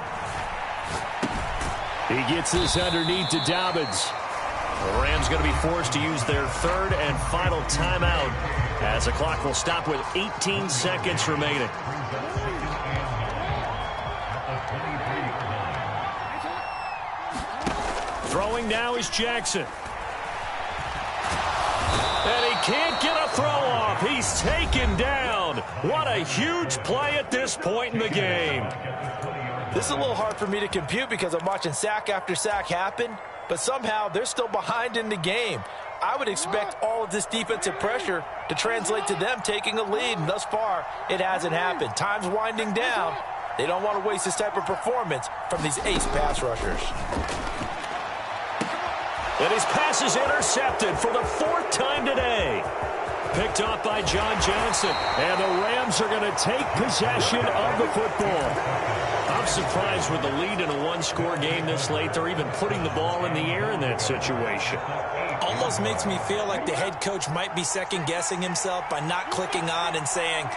He gets this underneath to Dobbins. The Rams going to be forced to use their 3rd and final timeout as the clock will stop with 18 seconds remaining. Throwing now is Jackson. And he can't get a throw off. He's taken down. What a huge play at this point in the game. This is a little hard for me to compute because I'm watching sack after sack happen, but somehow they're still behind in the game. I would expect all of this defensive pressure to translate to them taking a lead, and thus far, it hasn't happened. Time's winding down. They don't want to waste this type of performance from these ace pass rushers. And his pass is intercepted for the 4th time today. Picked off by John Johnson. And the Rams are going to take possession of the football. I'm surprised with the lead in a 1-score game this late, they're even putting the ball in the air in that situation. Almost makes me feel like the head coach might be second-guessing himself by not clicking on and saying,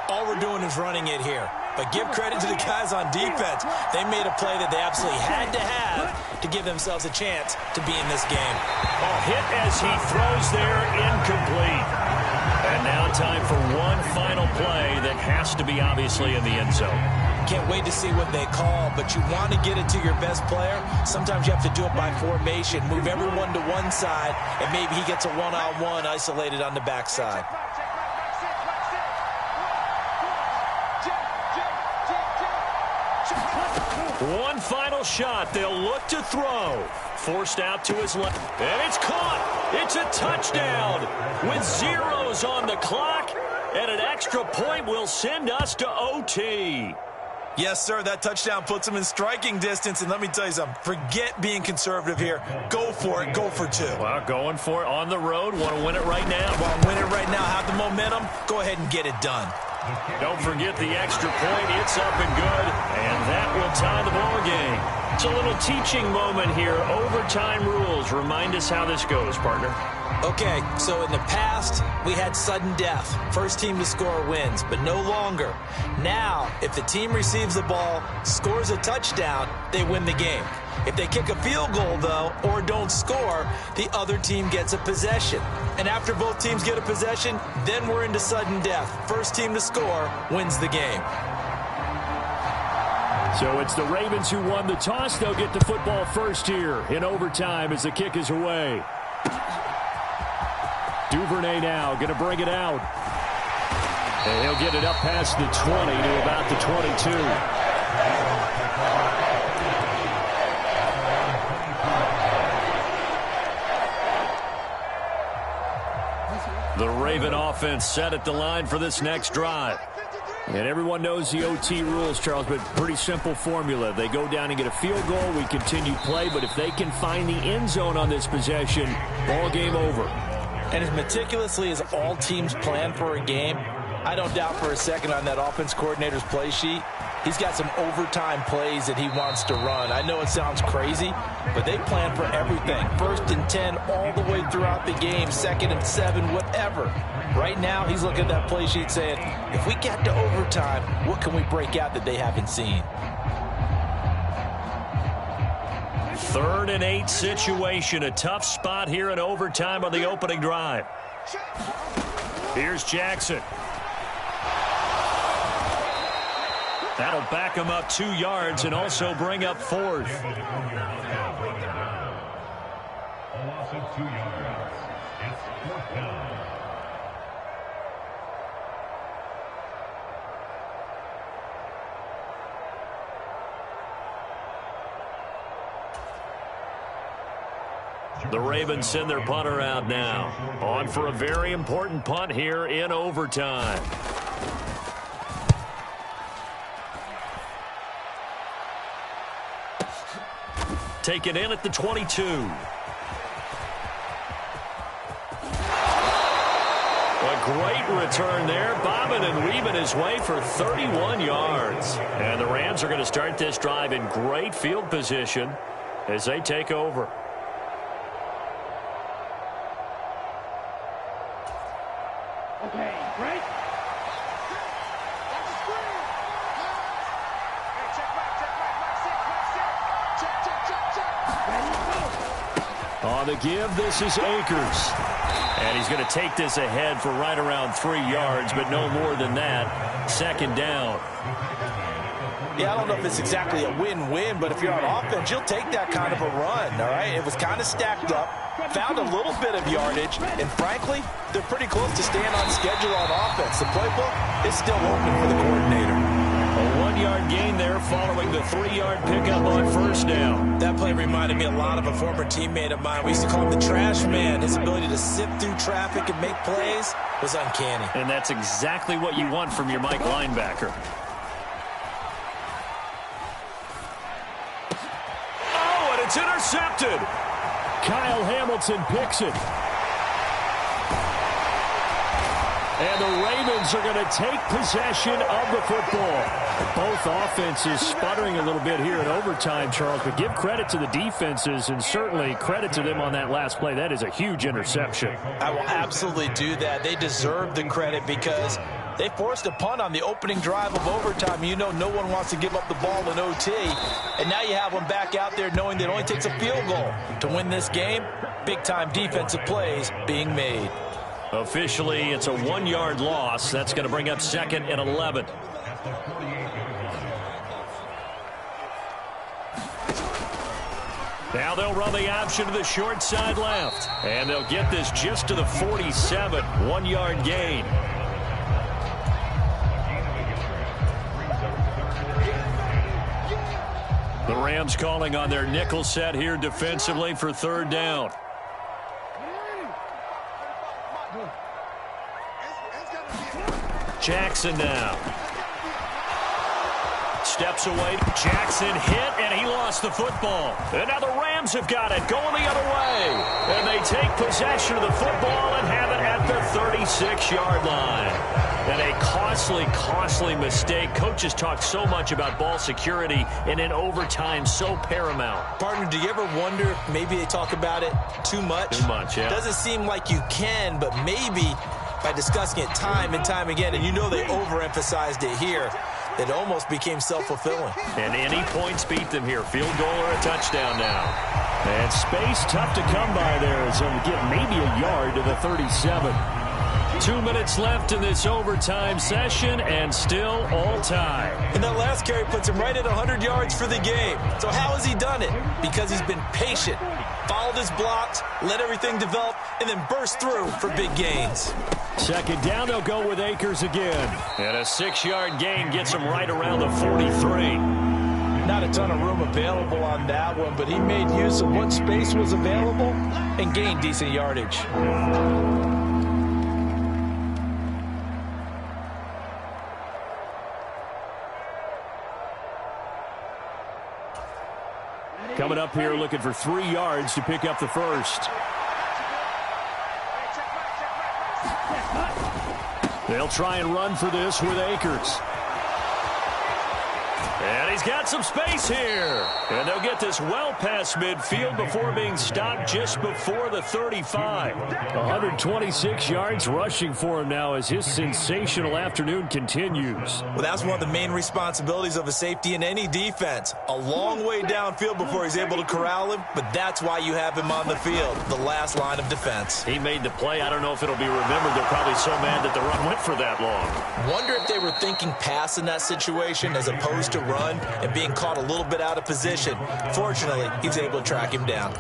all we're doing is running it here. But give credit to the guys on defense. They made a play that they absolutely had to have to give themselves a chance to be in this game. Oh, hit as he throws there, incomplete. And now time for one final play that has to be obviously in the end zone. Can't wait to see what they call, but you want to get it to your best player. Sometimes you have to do it by formation. Move everyone to one side, and maybe he gets a one-on-one isolated on the backside. One final shot. They'll look to throw. Forced out to his left. And it's caught. It's a touchdown with zeros on the clock. And an extra point will send us to OT. Yes, sir, that touchdown puts him in striking distance. And let me tell you something. Forget being conservative here. Go for it. Go for 2. Well, going for it on the road. Want to win it right now. Want to win it right now. Have the momentum. Go ahead and get it done. Don't forget the extra point. It's up and good. And that will tie the ball game. It's a little teaching moment here. Overtime rules. Remind us how this goes, partner. Okay, so in the past, we had sudden death. First team to score wins, but no longer. Now, if the team receives the ball, scores a touchdown, they win the game. If they kick a field goal, though, or don't score, the other team gets a possession. And after both teams get a possession, then we're into sudden death. First team to score wins the game. So it's the Ravens who won the toss. They'll get the football first here in overtime as the kick is away. Duvernay now going to bring it out. And he'll get it up past the 20 to about the 22. The Raven offense set at the line for this next drive. And everyone knows the OT rules, Charles, but pretty simple formula. They go down and get a field goal, we continue play, but if they can find the end zone on this possession, ball game over. And as meticulously as all teams plan for a game, I don't doubt for a second on that offense coordinator's play sheet, he's got some overtime plays that he wants to run. I know it sounds crazy, but they plan for everything. 1st and 10 all the way throughout the game, 2nd and 7, whatever. Right now, he's looking at that play sheet saying, if we get to overtime, what can we break out that they haven't seen? 3rd and 8 situation. A tough spot here in overtime on the opening drive. Here's Jackson. That'll back him up 2 yards and also bring up 4th. A loss of 2 yards. It's 4th down. The Ravens send their punter out now. On for a very important punt here in overtime. Taken in at the 22. A great return there, bobbing and weaving his way for 31 yards. And the Rams are going to start this drive in great field position as they take over. Okay, break. On the give, this is Akers. And he's going to take this ahead for right around 3 yards, but no more than that. Second down. Yeah, I don't know if it's exactly a win-win, but if you're on offense, you'll take that kind of a run, all right? It was kind of stacked up, found a little bit of yardage, and frankly, they're pretty close to staying on schedule on offense. The playbook is still open for the coordinator. A 1-yard gain there following the 3-yard pickup on first down. That play reminded me a lot of a former teammate of mine. We used to call him the trash man. His ability to sift through traffic and make plays was uncanny. And that's exactly what you want from your Mike linebacker. Oh, and it's intercepted. Kyle Hamilton picks it. And the Ravens are going to take possession of the football. Both offenses sputtering a little bit here in overtime, Charles, but give credit to the defenses and certainly credit to them on that last play. That is a huge interception. I will absolutely do that. They deserve the credit because they forced a punt on the opening drive of overtime. You know no one wants to give up the ball in OT. And now you have them back out there knowing that it only takes a field goal to win this game. Big-time defensive plays being made. Officially, it's a 1-yard loss. That's going to bring up 2nd and 11. Now they'll run the option to the short side left. And they'll get this just to the 47. 1-yard gain. The Rams calling on their nickel set here defensively for 3rd down. Jackson now. Steps away. Jackson hit, and he lost the football. And now the Rams have got it, going the other way. And they take possession of the football and have it at the 36-yard line. And a costly mistake. Coaches talk so much about ball security, and in overtime, so paramount. Partner, do you ever wonder if maybe they talk about it too much? Too much, yeah. Doesn't seem like you can, but maybe by discussing it time and time again, and you know they overemphasized it here, it almost became self-fulfilling. And any points beat them here. Field goal or a touchdown now. And space tough to come by there as they'll get maybe a yard to the 37. 2 minutes left in this overtime session, and still all tie. And that last carry puts him right at 100 yards for the game. So how has he done it? Because he's been patient, followed his blocks, let everything develop, and then burst through for big gains. 2nd down, they'll go with Akers again. And a 6-yard gain gets him right around the 43. Not a ton of room available on that one, but he made use of what space was available and gained decent yardage. Coming up here looking for 3 yards to pick up the first. They'll try and run for this with Akers. And he's got some space here. And they'll get this well past midfield before being stopped just before the 35. 126 yards rushing for him now as his sensational afternoon continues. Well, that's one of the main responsibilities of a safety in any defense. A long way downfield before he's able to corral him, but that's why you have him on the field, the last line of defense. He made the play. I don't know if it'll be remembered. They're probably so mad that the run went for that long. Wonder if they were thinking pass in that situation as opposed to run and being caught a little bit out of position. Fortunately, he's able to track him down.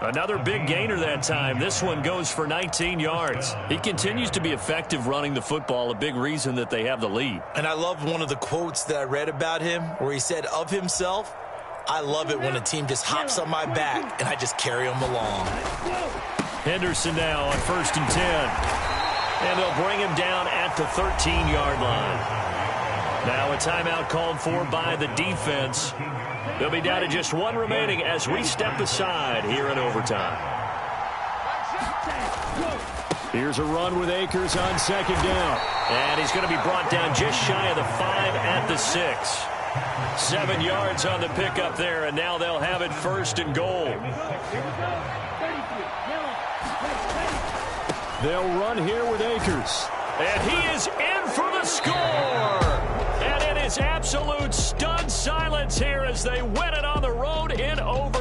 Another big gainer that time. This one goes for 19 yards. He continues to be effective running the football, a big reason that they have the lead. And I love one of the quotes that I read about him where he said of himself, I love it when a team just hops on my back and I just carry them along. Henderson now on 1st and 10. And they'll bring him down at the 13-yard line. Now a timeout called for by the defense. They'll be down to just one remaining as we step aside here in overtime. Here's a run with Akers on 2nd down. And he's going to be brought down just shy of the 5 at the 6. 7 yards on the pickup there, and now they'll have it 1st and goal. They'll run here with Akers. And he is in for the score. And it is absolute stunned silence here as they win it on the road in overtime.